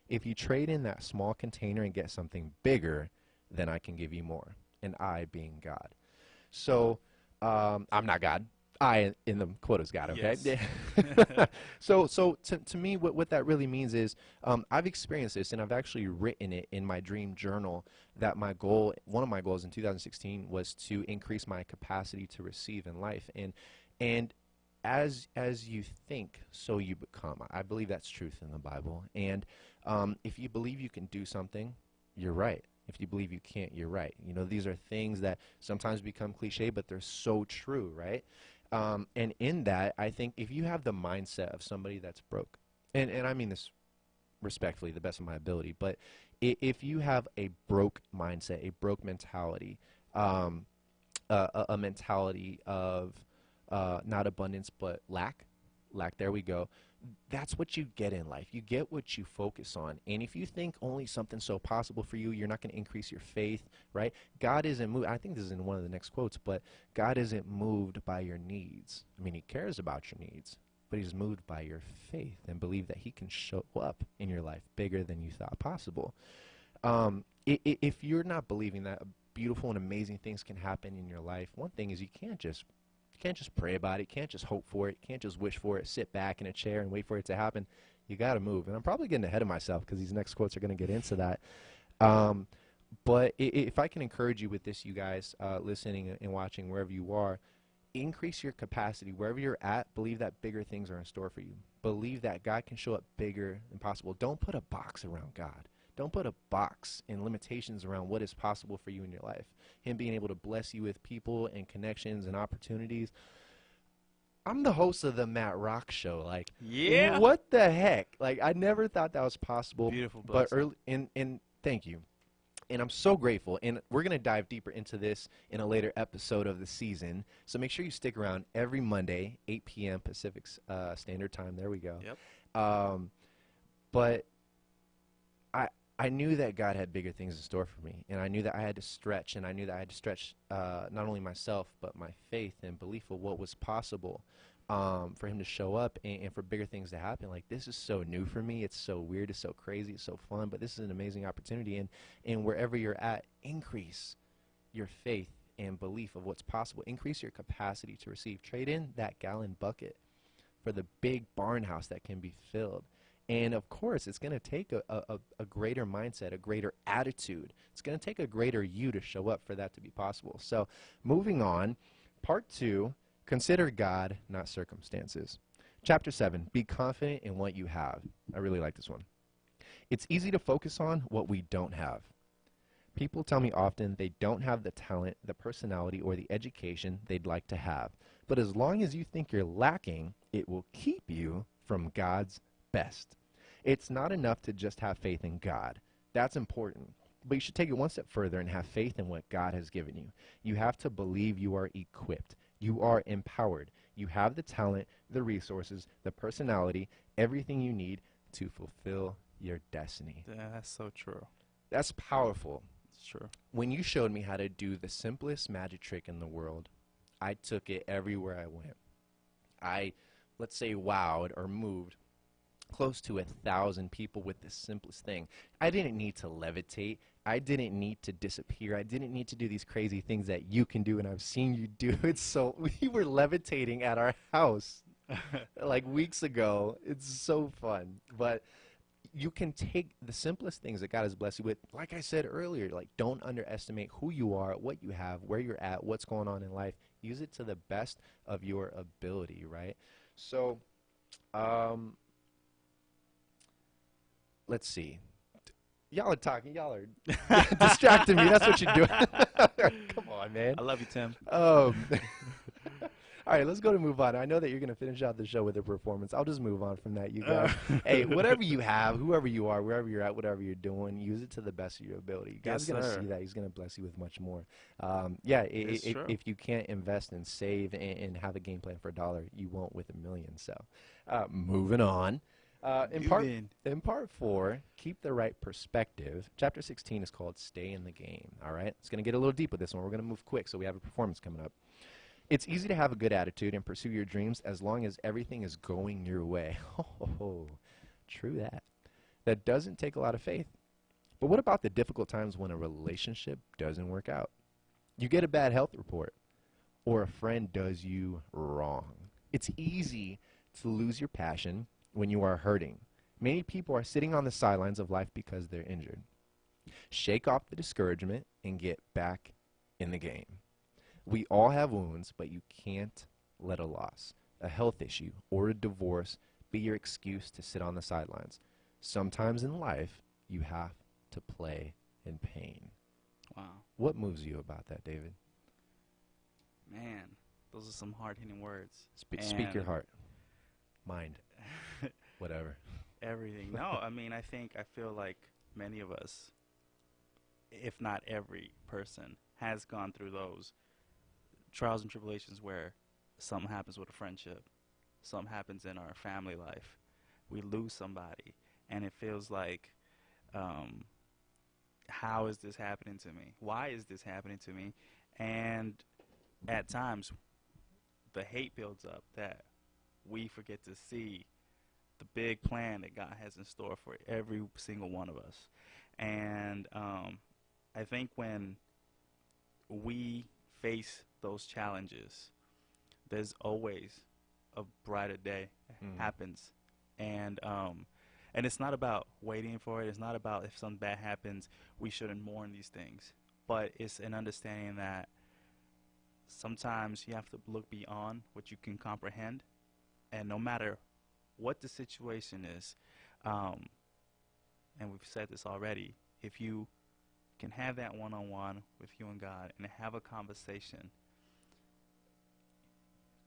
If you trade in that small container and get something bigger, then I can give you more. And I being God. So I'm not God. I in the quotas got, okay? Yes. Yeah. So to me, what that really means is I've experienced this, and I've actually written it in my dream journal that one of my goals in 2016 was to increase my capacity to receive in life. And as you think, so you become. I believe that's truth in the Bible. And if you believe you can do something, you're right. If you believe you can't, you're right. You know, these are things that sometimes become cliche, but they're so true, right? And in that, I think if you have the mindset of somebody that's broke, and I mean this respectfully, the best of my ability, but if you have a broke mindset, a broke mentality, a mentality of not abundance but lack, there we go. That's what you get in life. You get what you focus on. And if you think only something so possible for you, you're not going to increase your faith, right? God isn't moved. I think this is in one of the next quotes, but God isn't moved by your needs. I mean, he cares about your needs, but he's moved by your faith and believe that he can show up in your life bigger than you thought possible. If you're not believing that beautiful and amazing things can happen in your life, one thing is you can't just pray about it. You can't just hope for it. You can't just wish for it, sit back in a chair and wait for it to happen. You got to move. And I'm probably getting ahead of myself because these next quotes are going to get into that. But if I can encourage you with this, you guys listening and watching wherever you are, increase your capacity. Wherever you're at, believe that bigger things are in store for you. Believe that God can show up bigger than possible. Don't put a box around God. Don't put a box and limitations around what is possible for you in your life. Him being able to bless you with people and connections and opportunities. I'm the host of the Matt Rock Show. Like, Yeah. what the heck? Like, I never thought that was possible. Beautiful But blessing. and thank you. And I'm so grateful. And we're going to dive deeper into this in a later episode of the season. So make sure you stick around every Monday, 8 p.m. Pacific Standard Time. There we go. Yep. But I knew that God had bigger things in store for me, and I knew that I had to stretch, and I knew that I had to stretch not only myself, but my faith and belief of what was possible for him to show up and for bigger things to happen. Like, this is so new for me. It's so weird. It's so crazy. It's so fun, but this is an amazing opportunity, and wherever you're at, increase your faith and belief of what's possible. Increase your capacity to receive. Trade in that gallon bucket for the big barn house that can be filled. And, of course, it's going to take a greater mindset, a greater attitude. It's going to take a greater you to show up for that to be possible. So moving on, part 2, consider God, not circumstances. Chapter 7, be confident in what you have. I really like this one. It's easy to focus on what we don't have. People tell me often they don't have the talent, the personality, or the education they'd like to have. But as long as you think you're lacking, it will keep you from God's best. It's not enough to just have faith in God. That's important. But you should take it one step further and have faith in what God has given you. You have to believe you are equipped. You are empowered. You have the talent, the resources, the personality, everything you need to fulfill your destiny. Yeah, that's so true. That's powerful. It's true. When you showed me how to do the simplest magic trick in the world, I took it everywhere I went. I, let's say, wowed or moved close to 1,000 people with the simplest thing. I didn't need to levitate. I didn't need to disappear. I didn't need to do these crazy things that you can do, and I've seen you do it. So we were levitating at our house like weeks ago. It's so fun. But you can take the simplest things that God has blessed you with. Like I said earlier, like, don't underestimate who you are, what you have, where you're at, what's going on in life. Use it to the best of your ability, right? So, let's see. Y'all are talking. Y'all are distracting me. That's what you're doing. Come on, man. I love you, Tim. All right, let's go to move on. I know that you're going to finish out the show with a performance. I'll just move on from that, you guys. Hey, whatever you have, whoever you are, wherever you're at, whatever you're doing, use it to the best of your ability. God's going to see that. He's going to bless you with much more. If you can't invest and save and have a game plan for $1, you won't with $1 million. So moving on. In part 4, keep the right perspective. Chapter 16 is called Stay in the Game. All right? It's going to get a little deep with this one. We're going to move quick, so we have a performance coming up. It's easy to have a good attitude and pursue your dreams as long as everything is going your way. Oh, true that. That doesn't take a lot of faith. But what about the difficult times when a relationship doesn't work out? You get a bad health report, or a friend does you wrong. It's easy to lose your passion when you are hurting. Many people are sitting on the sidelines of life because they're injured. Shake off the discouragement and get back in the game. We all have wounds, but you can't let a loss, a health issue, or a divorce be your excuse to sit on the sidelines. Sometimes in life, you have to play in pain. Wow. What moves you about that, David? Man, those are some hard-hitting words. Speak your And heart. Mind. Whatever. Everything. No, I mean, I feel like many of us, if not every person, has gone through those trials and tribulations where something happens with a friendship, something happens in our family life, we lose somebody, and it feels like, how is this happening to me? Why is this happening to me? And at times, the hate builds up that we forget to see the big plan that God has in store for every single one of us. And I think when we face those challenges, there's always a brighter day happens. And it's not about waiting for it. It's not about if something bad happens, we shouldn't mourn these things. But it's an understanding that sometimes you have to look beyond what you can comprehend. And no matter what the situation is, and we've said this already, if you can have that one-on-one with you and God and have a conversation,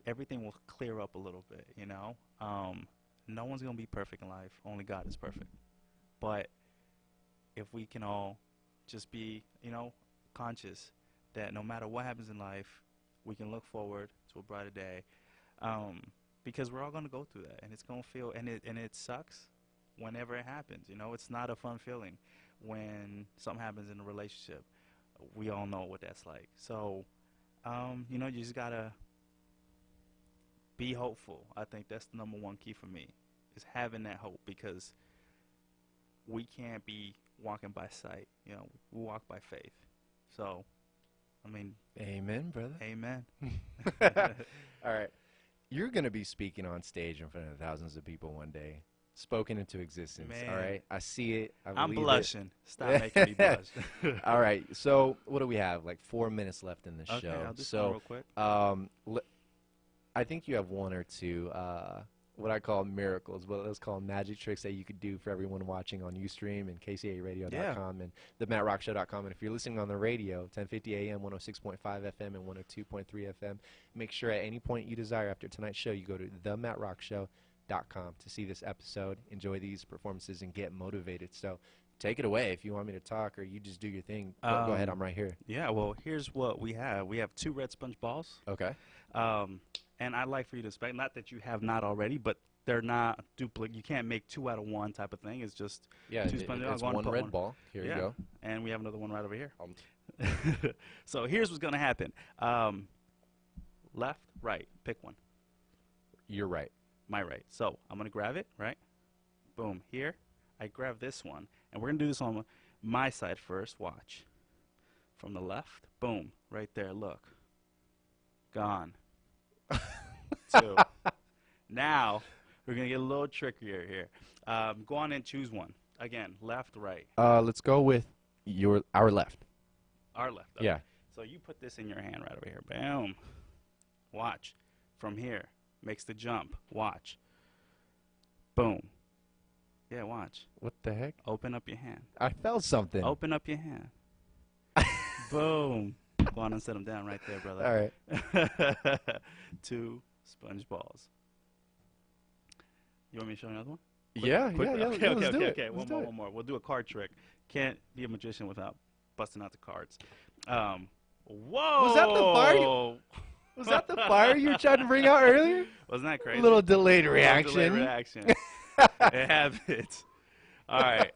everything will clear up a little bit, you know? No one's going to be perfect in life. Only God is perfect. But if we can all just be, you know, conscious that no matter what happens in life, we can look forward to a brighter day, because we're all going to go through that, and it's going to feel, and it sucks whenever it happens. You know, it's not a fun feeling when something happens in a relationship. We all know what that's like. So, you know, you just got to be hopeful. I think that's the number one key for me, is having that hope, because we can't be walking by sight. You know, we walk by faith. So, I mean, amen, brother. Amen. All right. You're going to be speaking on stage in front of thousands of people one day, spoken into existence. Man. All right. I see it. I'm blushing. Stop making me blush. All right. So what do we have? Like 4 minutes left in the Okay, show. I'll do some real quick. I think you have one or two what I call miracles, but let's call them magic tricks that you could do for everyone watching on Ustream and KCAAradio.com and themattrockshow.com. And if you're listening on the radio, 1050 AM, 106.5 FM, and 102.3 FM, make sure at any point you desire after tonight's show, you go to themattrockshow.com to see this episode, enjoy these performances, and get motivated. So take it away if you want me to talk, or you just do your thing. Go ahead, I'm right here. Yeah, well, here's what we have. We have 2 red sponge balls. Okay. And I'd like for you to inspect, not that you have not already, but they're not duplicate. You can't make 2 out of 1 type of thing. It's just 2 sponge balls. It's one red ball. Here you go. And we have another one right over here. So here's what's going to happen. Left, right, pick one. You're right. My right. So I'm going to grab it, right? Boom. Here, I grab this one. And we're going to do this on my side first. Watch. From the left, boom, right there, look. Gone. 2. Now, we're going to get a little trickier here. Go on and choose one. Again, left, right. Let's go with our left. Our left. Okay. Yeah. So you put this in your hand right over here. Boom. Watch. From here. Makes the jump. Watch. Boom. Yeah, watch. What the heck? Open up your hand. I felt something. Open up your hand. Boom. Go on and set them down right there, brother. All right. 2 sponge balls. You want me to show you another one? Yeah. Okay, let's do it. okay. One more. We'll do a card trick. Can't be a magician without busting out the cards. Whoa! Was that the fire? Was that the fire you were trying to bring out earlier? Wasn't that crazy? A little delayed reaction. Delayed reaction. It happens. All right.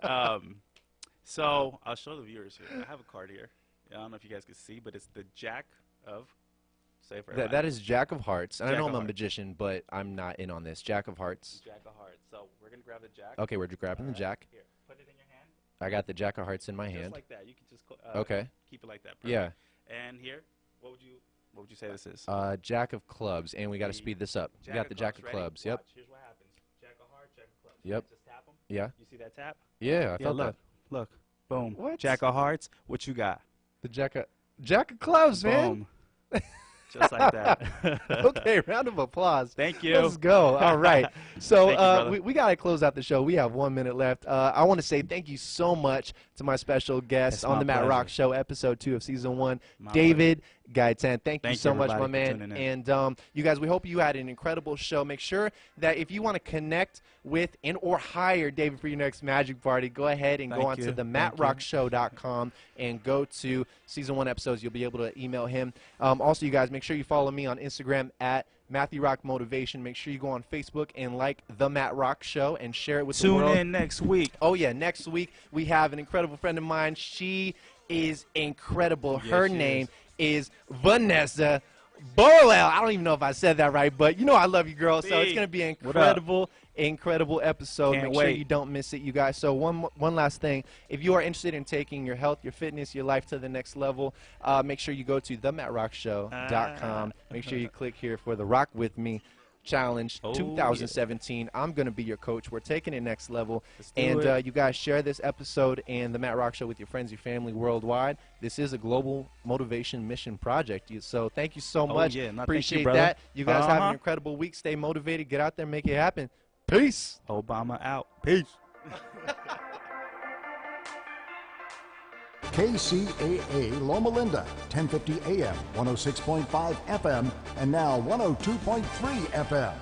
So I'll show the viewers here. I have a card here. I don't know if you guys can see, but it's the Jack of. Say for everybody. That is Jack of Hearts. And I Jack know of I'm a Hearts. magician, but I'm not in on this. Jack of Hearts. Jack of Hearts. So we're gonna grab the Jack. Okay, we're grabbing the Jack. Here, put it in your hand. I got the Jack of Hearts in my Just hand. like that. You can just Okay. keep it like that. Yeah. And here, what would you What would you say this is? Jack of clubs, and we got to speed this up. We got the Jack of Ready? clubs. Yep. Watch. Here's what happens. Jack of hearts, Jack of clubs. Yep. Just tap them. Yeah. You see that tap? Yeah, I thought look. that. Look. Boom. What? Jack of hearts. What you got? The Jack of clubs, man. Boom. Just like that. Okay, round of applause. Thank you. Let's go. All right. So Thank you, brother. we got to close out the show. We have 1 minute left. I want to say thank you so much to my special guest It's on my the Matt pleasure. Rock Show, episode 2 of season 1, My David Gaitan. Thank you Thank so you, much, my everybody, for man. tuning in. And you guys, we hope you had an incredible show. Make sure that if you want to connect with and or hire David for your next magic party, go ahead and go Thank on to you. the Thank you. mattrockshow.com and go to season 1 episodes. You'll be able to email him. Also, you guys, make sure you follow me on Instagram at Matthew Rock Motivation. Make sure you go on Facebook and like The Matt Rock Show and share it with the world. Tune in next week. Oh, yeah. Next week, we have an incredible friend of mine. She is incredible. Her she name is Vanessa Boel. I don't even know if I said that right, but you know I love you, girl. So it's Big. going to be an What up? incredible episode. Can't Make sure wait. you don't miss it, you guys. So one last thing. If you are interested in taking your health, your fitness, your life to the next level, make sure you go to themattrockshow.com. Make sure you click here for the Rock With Me Challenge Oh, 2017. I'm going to be your coach. We're taking it next level. Let's do And it. you guys share this episode and the Matt Rock Show with your friends, your family worldwide. This is a global motivation mission project. So thank you so Oh, much. yeah. No, thank you, Appreciate brother. that. You guys have Uh-huh. an incredible week. Stay motivated. Get out there, make it happen. Peace. Obama out. Peace. KCAA Loma Linda, 1050 AM, 106.5 FM, and now 102.3 FM.